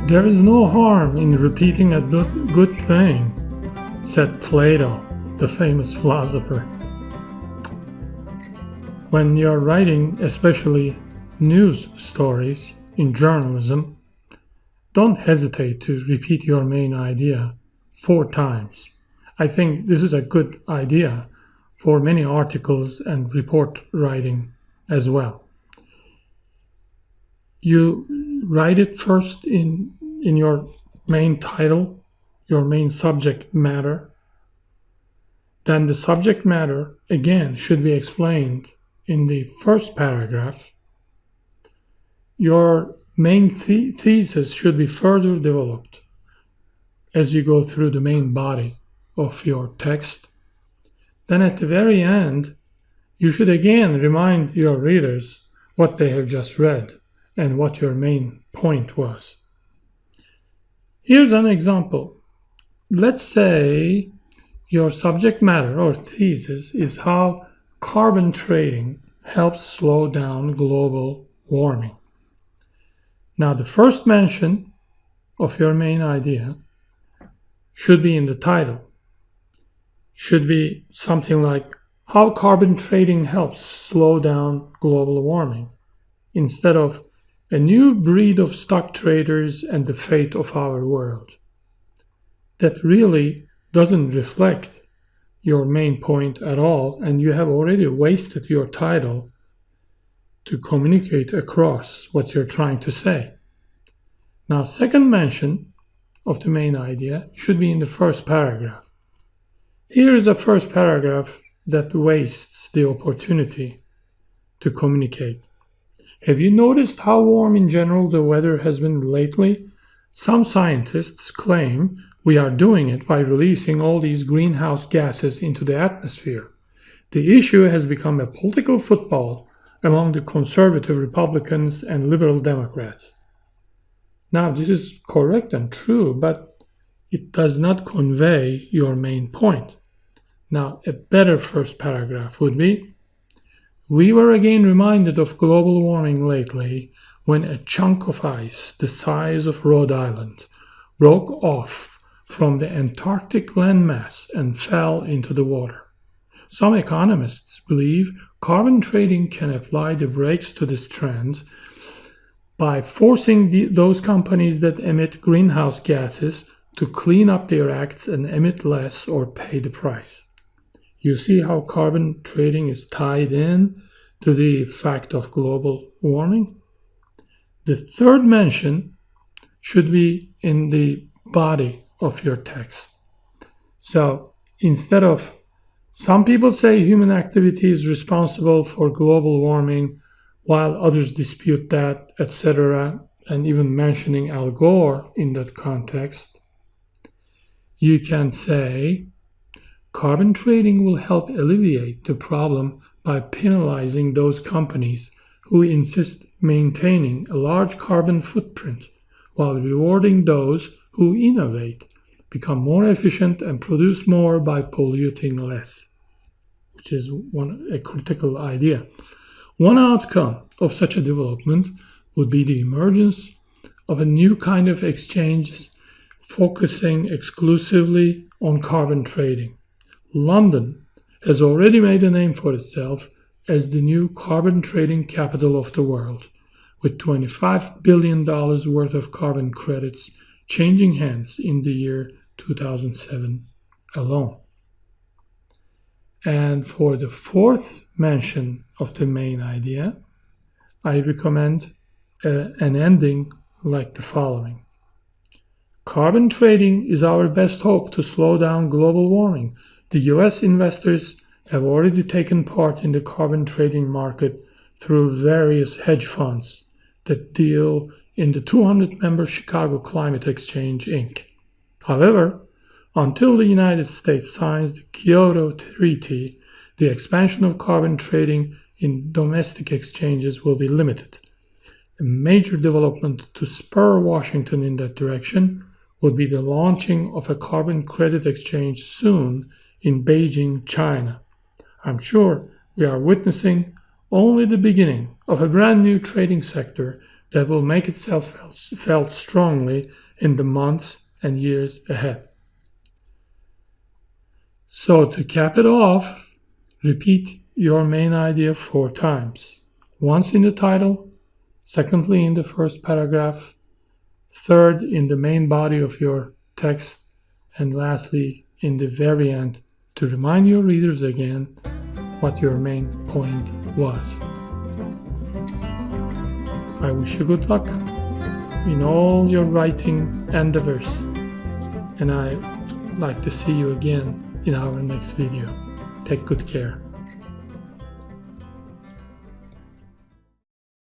There is no harm in repeating a good thing, said Plato, the famous philosopher. When you're writing, especially news stories in journalism, don't hesitate to repeat your main idea 4 times. I think this is a good idea for many articles and report writing as well. You write it first in your main title, your main subject matter. Then the subject matter, again, should be explained in the first paragraph. Your main thesis should be further developed as you go through the main body of your text. Then at the very end, you should again remind your readers what they have just read and what your main point was. Here's an example. Let's say your subject matter or thesis is how carbon trading helps slow down global warming. Now, the first mention of your main idea should be in the title. Should be something like how carbon trading helps slow down global warming, instead of a new breed of stock traders and the fate of our world. That really doesn't reflect your main point at all, and you have already wasted your title to communicate across what you're trying to say. Now, second mention of the main idea should be in the first paragraph. Here is a first paragraph that wastes the opportunity to communicate. Have you noticed how warm in general the weather has been lately? Some scientists claim we are doing it by releasing all these greenhouse gases into the atmosphere. The issue has become a political football among the conservative Republicans and liberal Democrats. Now, this is correct and true, but it does not convey your main point. Now, a better first paragraph would be, we were again reminded of global warming lately when a chunk of ice the size of Rhode Island broke off from the Antarctic landmass and fell into the water. Some economists believe carbon trading can apply the brakes to this trend by forcing those companies that emit greenhouse gases to clean up their acts and emit less or pay the price. You see how carbon trading is tied in to the fact of global warming? The third mention should be in the body of your text. So instead of, some people say human activity is responsible for global warming, while others dispute that, etc., and even mentioning Al Gore in that context, you can say, carbon trading will help alleviate the problem by penalizing those companies who insist maintaining a large carbon footprint while rewarding those who innovate, become more efficient, and produce more by polluting less, which is a critical idea. One outcome of such a development would be the emergence of a new kind of exchanges focusing exclusively on carbon trading. London has already made a name for itself as the new carbon trading capital of the world, with $25 billion worth of carbon credits changing hands in the year 2007 alone. And for the fourth mention of the main idea, I recommend an ending like the following. Carbon trading is our best hope to slow down global warming. The US investors have already taken part in the carbon trading market through various hedge funds that deal in the 200-member Chicago Climate Exchange, Inc. However, until the United States signs the Kyoto Treaty, the expansion of carbon trading in domestic exchanges will be limited. A major development to spur Washington in that direction would be the launching of a carbon credit exchange soon in Beijing, China. I'm sure we are witnessing only the beginning of a brand new trading sector that will make itself felt strongly in the months and years ahead. So to cap it off, repeat your main idea 4 times. Once in the title, secondly in the first paragraph, third in the main body of your text, and lastly in the very end to remind your readers again what your main point was. I wish you good luck in all your writing endeavors, and I'd like to see you again in our next video. Take good care.